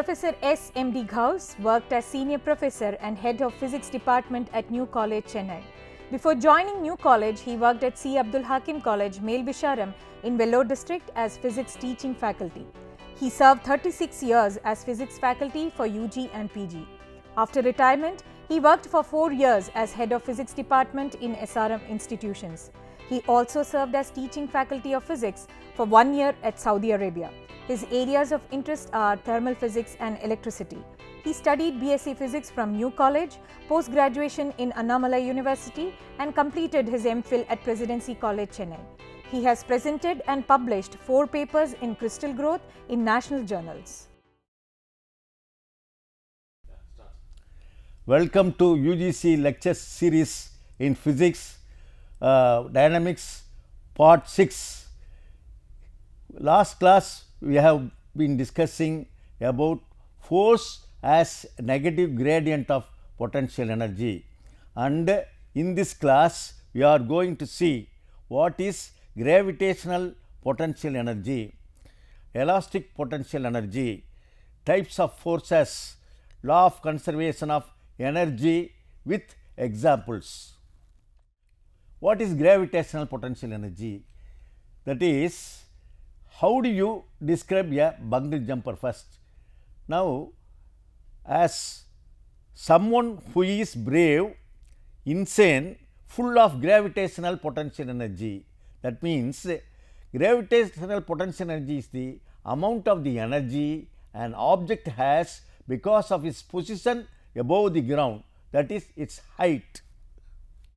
Professor S. M. D. Gauss worked as Senior Professor and Head of Physics Department at New College, Chennai. Before joining New College, he worked at C. Abdul Hakim College, Melvisharam in Vellore district as Physics teaching faculty. He served 36 years as Physics faculty for UG and PG. After retirement, he worked for 4 years as Head of Physics Department in SRM institutions. He also served as teaching faculty of Physics for 1 year at Saudi Arabia. His areas of interest are thermal physics and electricity. He studied BSc Physics from New College, post-graduation in Annamalai University and completed his MPhil at Presidency College, Chennai. He has presented and published 4 papers in crystal growth in national journals. Welcome to UGC lecture series in Physics Dynamics Part 6. Last class we have been discussing about force as negative gradient of potential energy, and in this class we are going to see what is gravitational potential energy, elastic potential energy, types of forces, law of conservation of energy with examples. What is gravitational potential energy? That is, how do you describe a bungee jumper first? Now, as someone who is brave, insane, full of gravitational potential energy, that means gravitational potential energy is the amount of the energy an object has because of its position above the ground, that is its height.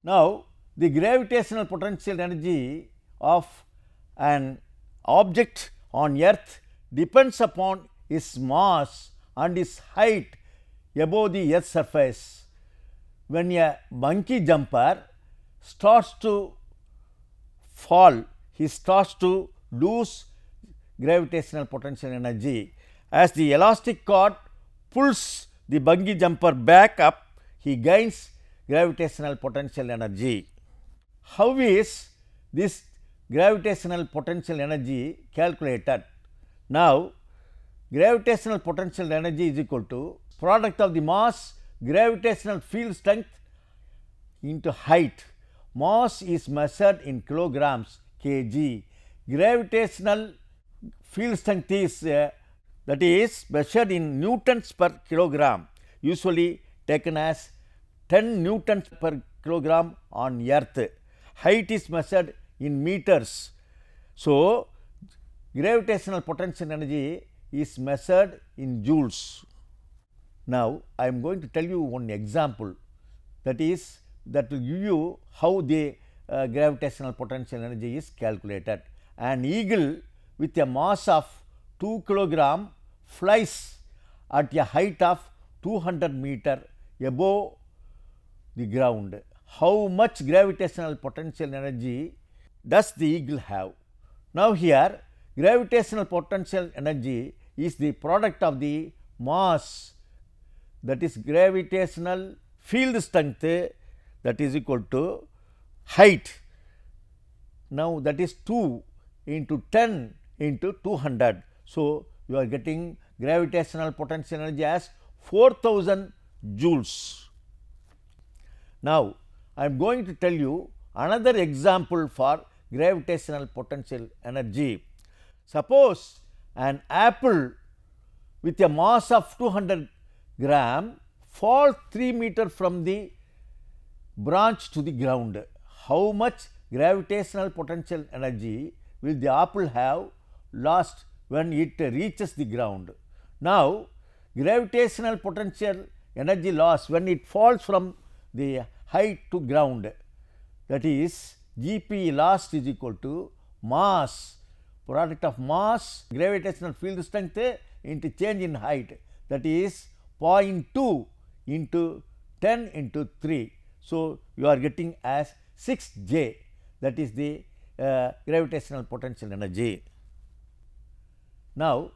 Now, the gravitational potential energy of an object on earth depends upon its mass and its height above the earth's surface. When a bungee jumper starts to fall, he starts to lose gravitational potential energy. As the elastic cord pulls the bungee jumper back up, he gains gravitational potential energy. How is this gravitational potential energy calculated? Now, gravitational potential energy is equal to product of the mass, gravitational field strength into height. Mass is measured in kilograms, kg. Gravitational field strength is that is measured in newtons per kilogram, usually taken as 10 newtons per kilogram on earth. Height is measured in meters. So, gravitational potential energy is measured in joules. Now, I am going to tell you one example, that is that will give you how the gravitational potential energy is calculated. An eagle with a mass of 2 kilogram flies at a height of 200 meter above the ground. How much gravitational potential energy does the eagle have? Now, here gravitational potential energy is the product of the mass, that is gravitational field strength, that is equal to height. Now, that is 2 into 10 into 200. So, you are getting gravitational potential energy as 4000 joules. Now, I am going to tell you another example for gravitational potential energy. Suppose an apple with a mass of 200 gram falls 3 meter from the branch to the ground. How much gravitational potential energy will the apple have lost when it reaches the ground? Now, gravitational potential energy loss when it falls from the height to ground, that is Gp lost is equal to mass, product of mass, gravitational field strength into change in height, that is 0.2 into 10 into 3. So, you are getting as 6 J, that is the gravitational potential energy. Now,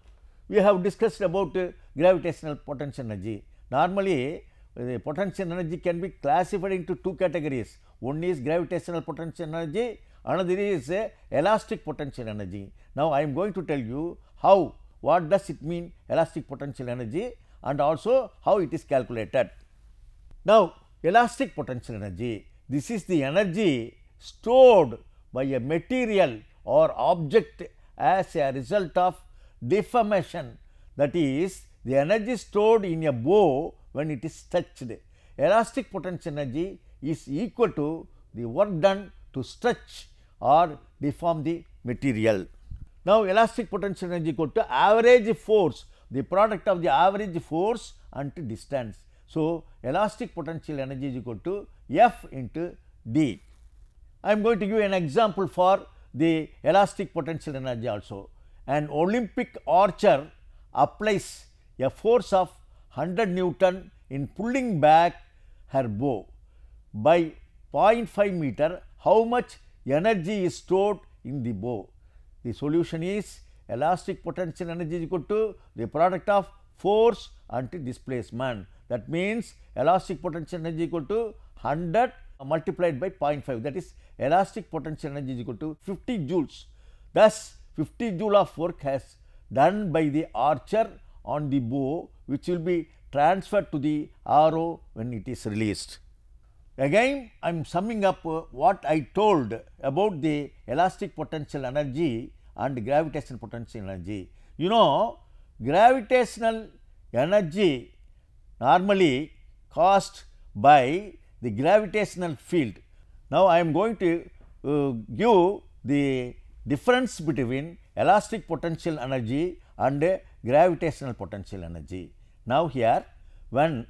we have discussed about gravitational potential energy. Normally, the potential energy can be classified into 2 categories. One is gravitational potential energy, another is elastic potential energy. Now, I am going to tell you how what does it mean elastic potential energy and also how it is calculated. Now, elastic potential energy, this is the energy stored by a material or object as a result of deformation, that is the energy stored in a bow when it is stretched. Elastic potential energy is equal to the work done to stretch or deform the material. Now, elastic potential energy equal to average force, the product of the average force and distance. So, elastic potential energy is equal to F into D. I am going to give an example for the elastic potential energy also. An Olympic archer applies a force of 100 Newton in pulling back her bow by 0.5 meter. How much energy is stored in the bow? The solution is elastic potential energy is equal to the product of force and displacement. That means elastic potential energy equal to 100 multiplied by 0.5, that is elastic potential energy is equal to 50 joules. Thus, 50 joule of work has done by the archer on the bow, which will be transferred to the arrow when it is released. Again, I am summing up what I told about the elastic potential energy and gravitational potential energy. You know, gravitational energy normally caused by the gravitational field. Now, I am going to give the difference between elastic potential energy and gravitational potential energy. Now, here when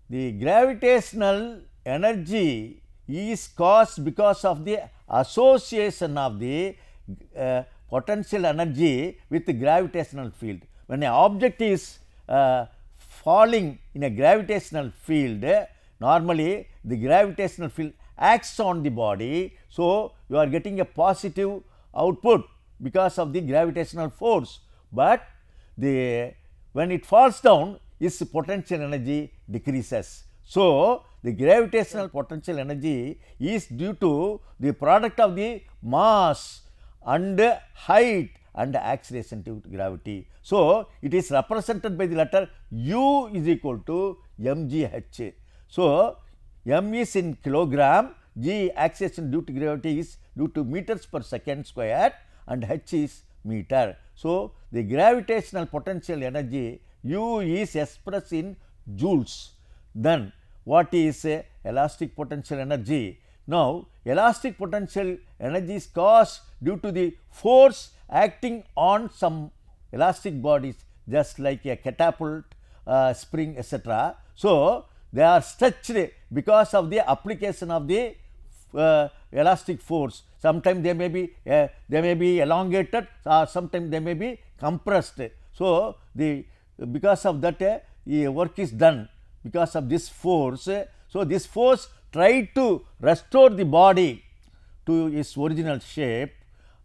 the gravitational energy is caused because of the association of the potential energy with the gravitational field. When an object is falling in a gravitational field, normally the gravitational field acts on the body. So, you are getting a positive output because of the gravitational force, but when it falls down, its potential energy decreases. So, the gravitational potential energy is due to the product of the mass and height and acceleration due to gravity. So, it is represented by the letter U is equal to mgh. So, m is in kilogram, g acceleration due to gravity is due to meters per second square and h is meter. So, the gravitational potential energy U is expressed in joules. Then what is elastic potential energy? Now, elastic potential energy is caused due to the force acting on some elastic bodies, just like a catapult, spring, etc. So, they are stretched because of the application of the elastic force. Sometimes they may be elongated, or sometimes they may be compressed. So, because of that work is done because of this force. So, this force tried to restore the body to its original shape.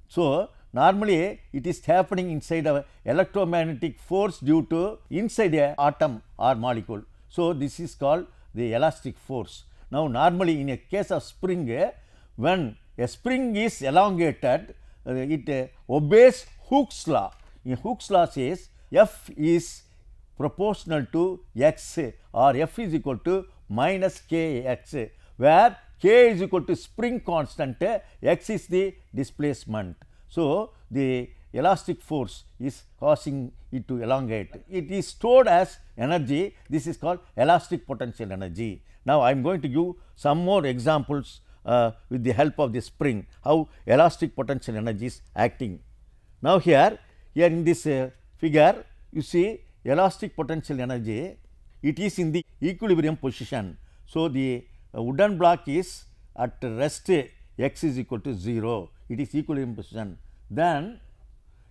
So, normally it is happening inside a electromagnetic force due to inside a atom or molecule. So, this is called the elastic force. Now, normally in a case of spring, when a spring is elongated, it obeys Hooke's law. In Hooke's law says F is proportional to x, or F is equal to minus kx, where k is equal to spring constant, x is the displacement. So, the elastic force is causing it to elongate. It is stored as energy. This is called elastic potential energy. Now, I am going to give some more examples with the help of the spring, how elastic potential energy is acting. Now, here in this figure, you see elastic potential energy, it is in the equilibrium position. So, the wooden block is at rest, x is equal to 0, it is equilibrium position. Then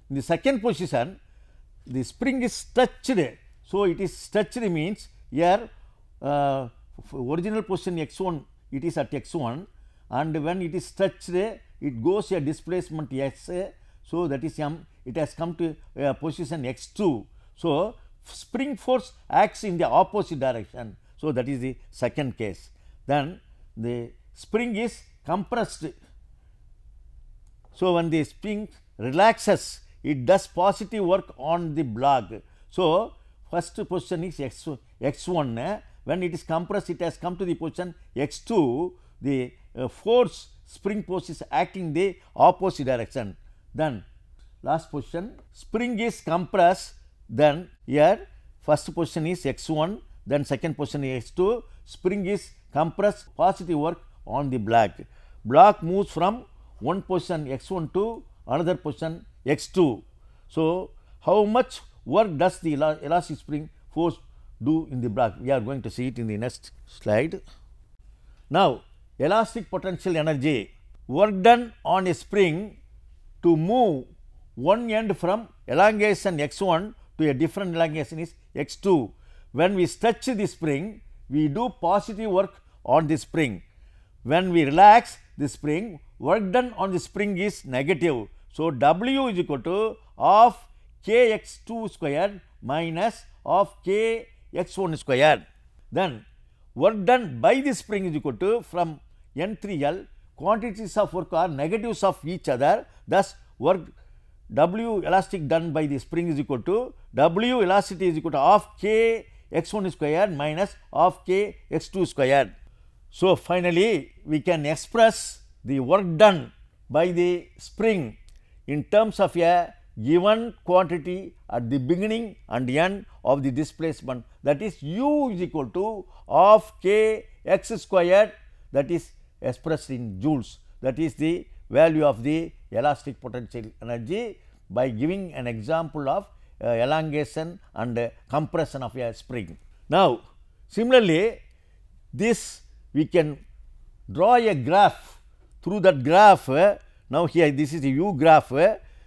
in the second position, the spring is stretched. So, it is stretched means here original position x1, it is at x1, and when it is stretched, it goes a displacement s. So, that is m, it has come to position x2. So, spring force acts in the opposite direction. So, that is the second case. Then the spring is compressed. So, when the spring relaxes it does positive work on the block. So, first position is x1, when it is compressed it has come to the position x2, the force spring force is acting the opposite direction. Then last position, spring is compressed, then here first position is x1, then second position is x2, spring is compressed, positive work on the block. Block moves from one position x1 to another position x2. So, how much work does the elastic spring force do in the block? We are going to see it in the next slide. Now, elastic potential energy, work done on a spring to move one end from elongation x1 to a different elongation is x2. When we stretch the spring, we do positive work on the spring. When we relax the spring, work done on the spring is negative. So, W is equal to of kx2 square minus of kx1 square. Then work done by the spring is equal to, from N3L, quantities of work are negatives of each other, thus work W elastic done by the spring is equal to W elasticity is equal to of kx1 square minus of kx2 square. So, finally, we can express the work done by the spring in terms of a given quantity at the beginning and end of the displacement, that is U is equal to of kx squared, that is expressed in joules, that is the value of the elastic potential energy by giving an example of elongation and compression of a spring. Now, similarly, this we can draw a graph. Through that graph, now here this is a U graph,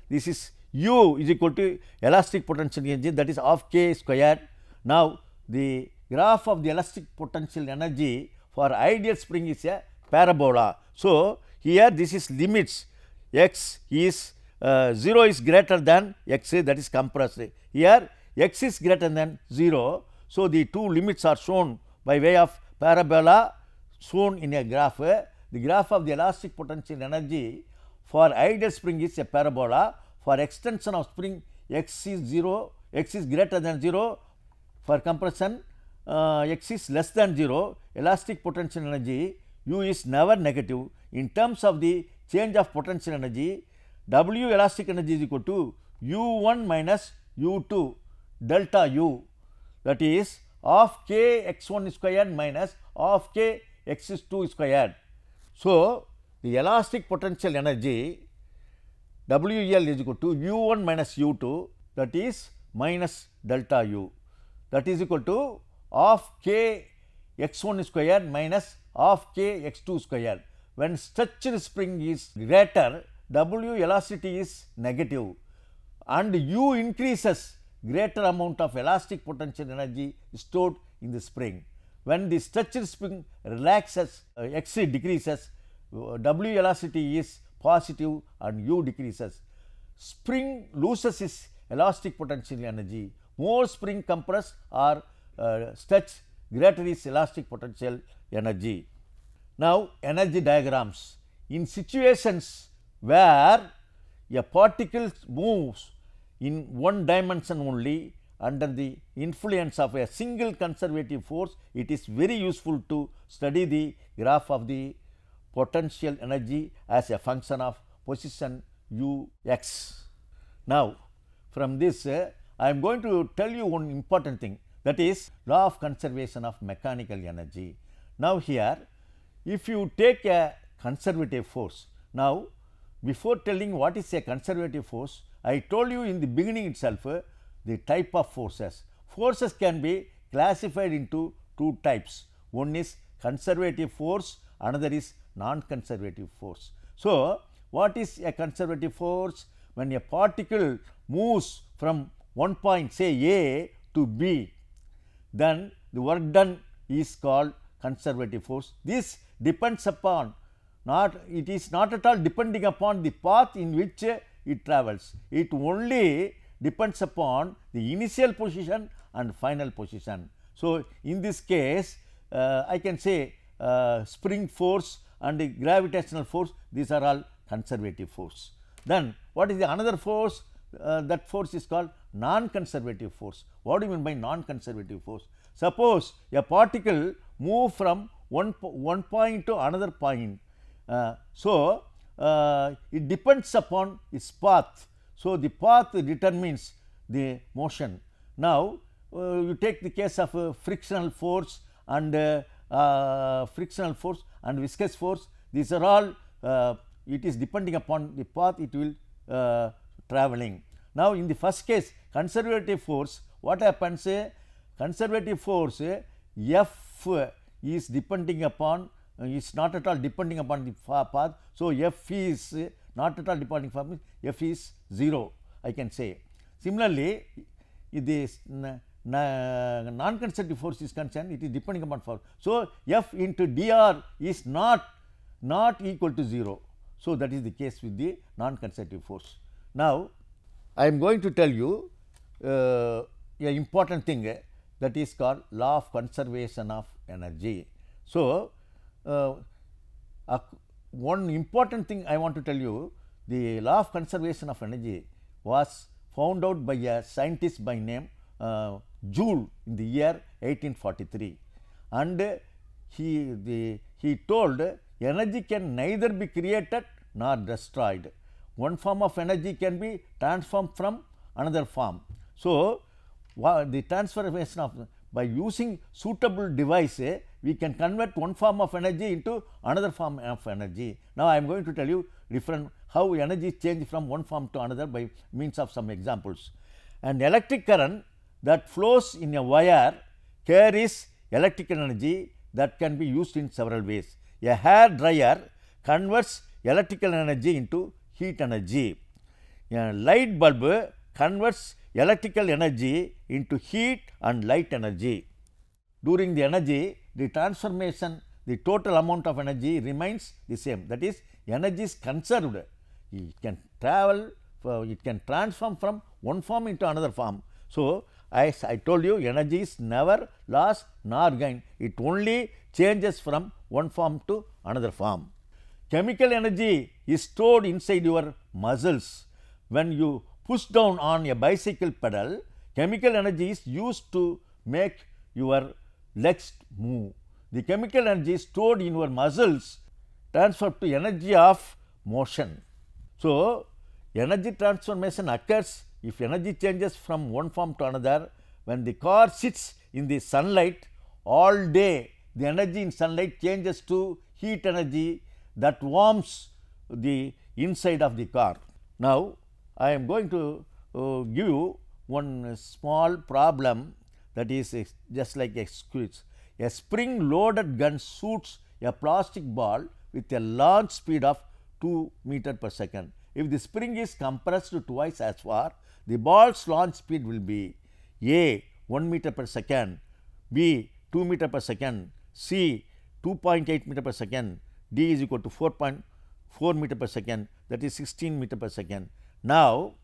this is U is equal to elastic potential energy, that is of k squared. Now, the graph of the elastic potential energy for ideal spring is a parabola. So, here this is limits x is 0 is greater than x, that is compressed. Here x is greater than 0. So, the two limits are shown by way of parabola shown in a graph. The graph of the elastic potential energy for ideal spring is a parabola. For extension of spring, x is 0, x is greater than 0. For compression, x is less than 0. Elastic potential energy U is never negative. In terms of the change of potential energy, W elastic energy is equal to U1 minus U2 delta U, that is of k x1 squared minus of k x2 squared. So, the elastic potential energy WL is equal to U1 minus U2, that is minus delta U, that is equal to of k x1 squared minus of k x2 squared. When stretched spring is greater, W elasticity is negative and U increases, greater amount of elastic potential energy stored in the spring. When the stretched spring relaxes, x decreases, W elasticity is positive and U decreases. Spring loses its elastic potential energy. More spring compressed or stretched, greater is elastic potential energy. Now, energy diagrams. In situations where a particle moves in one dimension only under the influence of a single conservative force, it is very useful to study the graph of the potential energy as a function of position u x. Now, from this I am going to tell you one important thing, that is law of conservation of mechanical energy. Now, here if you take a conservative force, now before telling what is a conservative force, I told you in the beginning itself the type of forces. Forces can be classified into two types. One is conservative force, another is non-conservative force. So, what is a conservative force? When a particle moves from one point, say A to B, then the work done is called conservative force. This depends upon it is not at all depending upon the path in which it travels. It only depends upon the initial position and final position. So, in this case I can say spring force and the gravitational force, these are all conservative force. Then what is the another force? that force is called non-conservative force. What do you mean by non-conservative force? Suppose a particle move from one point to another point, it depends upon its path. So, the path determines the motion. Now, you take the case of frictional force and viscous force. These are all it is depending upon the path it will traveling. Now, in the first case conservative force, what happens? Conservative force F is depending upon is not at all depending upon the path. So, F is not at all depending upon, F is 0, I can say. Similarly, if this non-conservative force is concerned, it is depending upon force. So, F into dr is not equal to 0. So, that is the case with the non-conservative force. Now, I am going to tell you an important thing that is called law of conservation of energy. So, one important thing I want to tell you, the law of conservation of energy was found out by a scientist by name Joule in the year 1843, and he told energy can neither be created nor destroyed. One form of energy can be transformed from another form. So, the transformation of by using suitable device, we can convert one form of energy into another form of energy. Now, I am going to tell you different how energy change from one form to another by means of some examples. An electric current that flows in a wire carries electrical energy that can be used in several ways. A hair dryer converts electrical energy into heat energy. A light bulb converts electrical energy into heat and light energy. During the energy, the transformation, the total amount of energy remains the same, that is energy is conserved. It can travel, it can transform from one form into another form. So, as I told you, energy is never lost nor gained, it only changes from one form to another form. Chemical energy is stored inside your muscles. When you push down on a bicycle pedal, chemical energy is used to make your legs move. The chemical energy stored in your muscles transferred to energy of motion. So, energy transformation occurs if energy changes from one form to another. When the car sits in the sunlight all day, the energy in sunlight changes to heat energy that warms the inside of the car. Now, I am going to give you one small problem that is just like a quiz. A spring loaded gun shoots a plastic ball with a launch speed of 2 meters per second. If the spring is compressed twice as far, the ball's launch speed will be A 1 meter per second, B 2 meter per second, C 2.8 meter per second, D is equal to 4.4 meter per second, that is 16 meter per second. Now,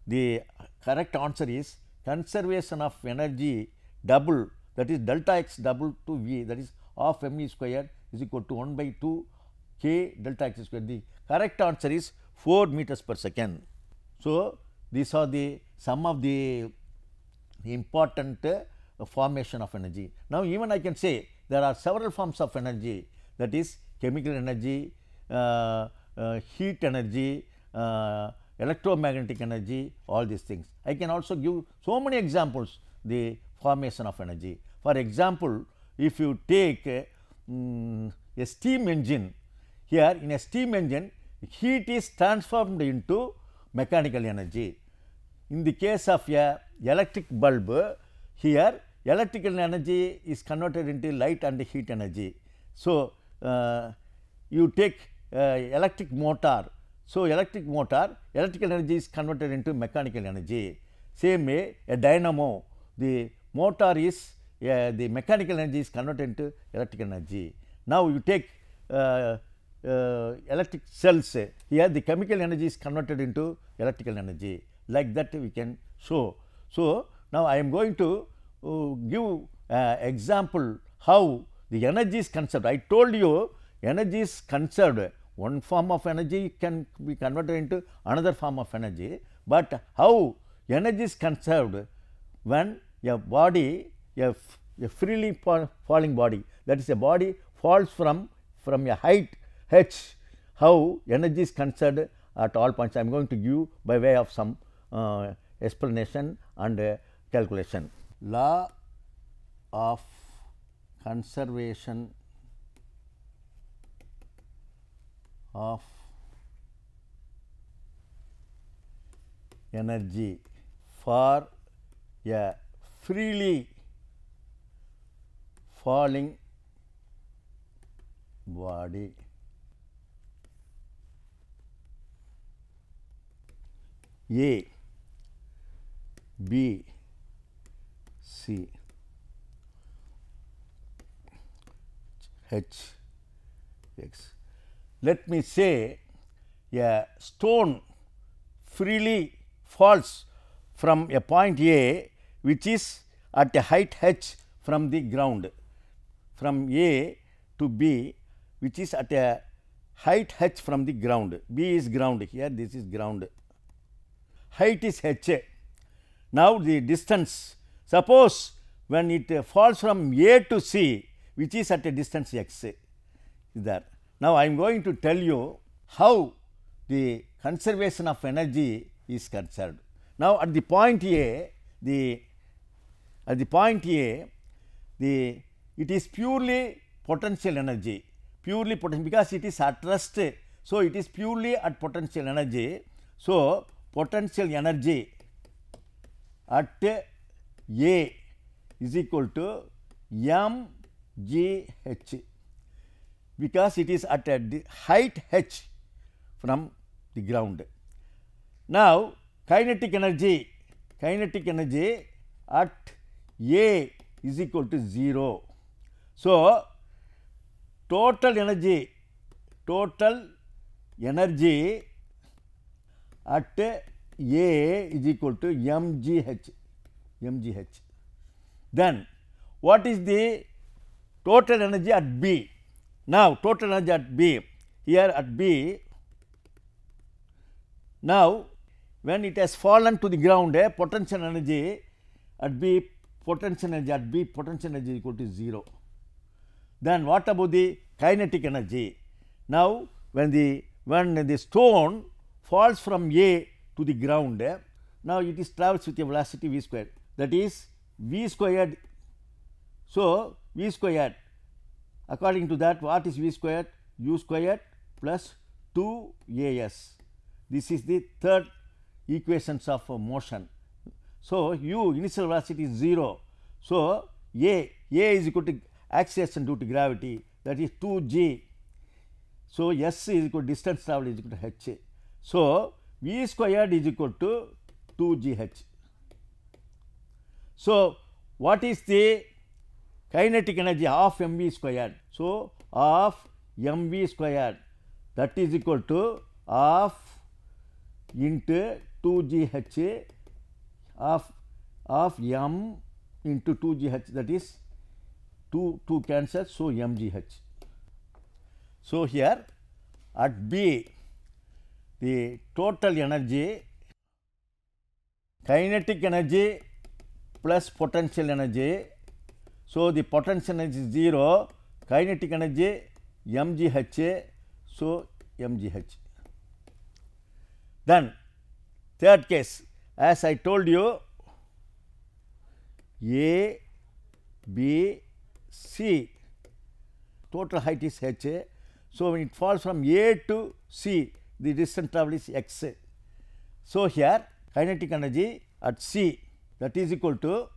the correct answer is conservation of energy double, that is delta x double to V, that is half m e square is equal to 1 by 2 k delta x square. The correct answer is 4 meters per second. So, these are the some of the important formation of energy. Now, even I can say there are several forms of energy, that is chemical energy, heat energy, electromagnetic energy, all these things. I can also give so many examples the formation of energy. For example, if you take a steam engine, here in a steam engine heat is transformed into mechanical energy. In the case of a electric bulb, here electrical energy is converted into light and heat energy. So, you take electric motor. So, electrical energy is converted into mechanical energy. Same way a dynamo, the motor is the mechanical energy is converted into electrical energy. Now, you take electric cells, here the chemical energy is converted into electrical energy, like that we can show. So, now I am going to give example how the energy is conserved. I told you energy is conserved, one form of energy can be converted into another form of energy, but how energy is conserved when a body, a freely falling body, that is a body falls from a height h, how energy is conserved at all points. I am going to give by way of some explanation and calculation. Law of conservation of energy for a freely falling body. A, B, C, H, X. Let me say a stone freely falls from a point A which is at a height h from the ground, from A to B which is at a height h from the ground. B is ground here, this is ground. Height is h. Now, the distance, suppose when it falls from A to C which is at a distance x is there. Now, I am going to tell you how the conservation of energy is conserved. Now, at the point A, it is purely potential energy, purely potential, because it is at rest. So, it is purely at potential energy. So, potential energy at A is equal to mgh, because it is at a height h from the ground. Now, kinetic energy at A is equal to 0. So, total energy at A is equal to mgh. Then, what is the total energy at B? Now, total energy at B, here at B, now when it has fallen to the ground, potential energy at B, potential energy is equal to 0. Then what about the kinetic energy? Now, when the stone falls from A to the ground, now it is travels with a velocity v squared, that is v squared. So, v squared, according to that, what is v squared? U squared plus 2 as. This is the third equations of motion. So, u initial velocity is 0. So, A is equal to acceleration due to gravity, that is 2g. So, s is equal to distance traveled is equal to h. So, v squared is equal to 2gh. So, what is the kinetic energy of mv squared? So, of mv squared, that is equal to of into 2gh of m into 2gh, that is 2 cancels. So, mgh. So, here at B, the total energy, kinetic energy plus potential energy. So, the potential energy is 0, kinetic energy mgh. So, mgh. Then third case, as I told you, A, B, C, total height is h. So, when it falls from A to C, the distance traveled is x. So, here kinetic energy at C, that is equal to,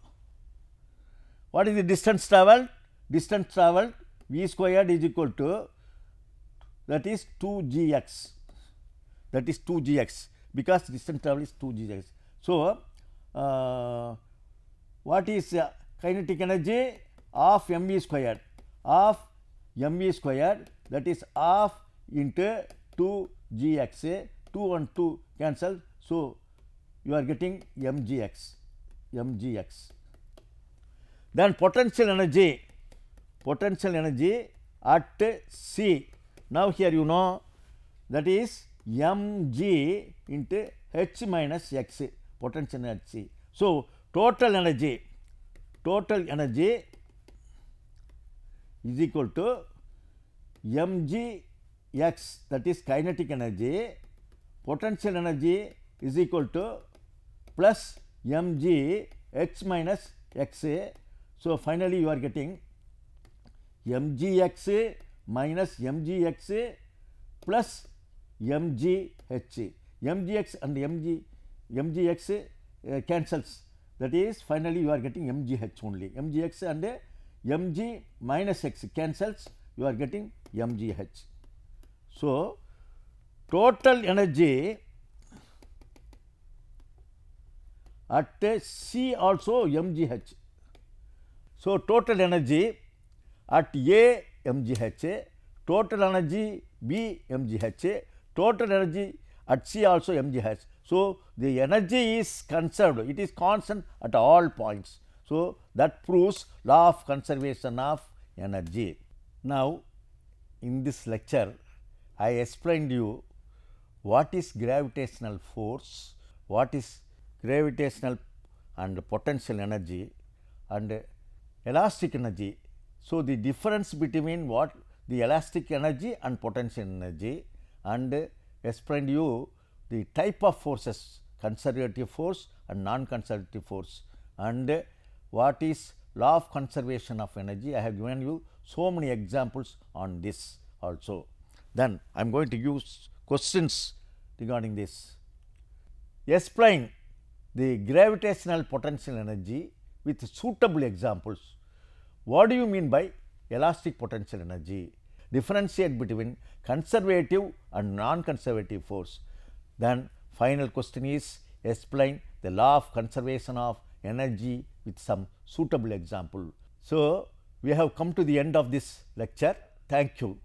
what is the distance travelled? Distance travelled v squared is equal to, that is 2gx, that is 2gx, because distance travelled is 2gx. So, what is kinetic energy of mv squared? Of mv squared, that is of into 2gx, 2 and 2 cancel. So, you are getting mgx. Then potential energy at C. Now, here you know, that is mg into H minus X potential energy. So, total energy is equal to mg x, that is kinetic energy, potential energy is equal to plus mg h minus x. So, finally, you are getting mgx minus mgx plus mgh. Mgx and mgx cancels, that is finally you are getting mgh only. Mgx and mg minus x cancels, you are getting mgh. So, total energy at C also mgh. So, total energy at A mgh, total energy B mgh, total energy at C also mgh. So, the energy is conserved, it is constant at all points. So, that proves law of conservation of energy. Now, in this lecture, I explained you what is gravitational force, what is gravitational and potential energy, and elastic energy. So, the difference between what the elastic energy and potential energy, and explained you the type of forces, conservative force and non-conservative force, and what is law of conservation of energy. I have given you so many examples on this also. Then I am going to use questions regarding this. Explain the gravitational potential energy with suitable examples. What do you mean by elastic potential energy? Differentiate between conservative and non-conservative force. Then final question is explain the law of conservation of energy with some suitable example. So, we have come to the end of this lecture. Thank you.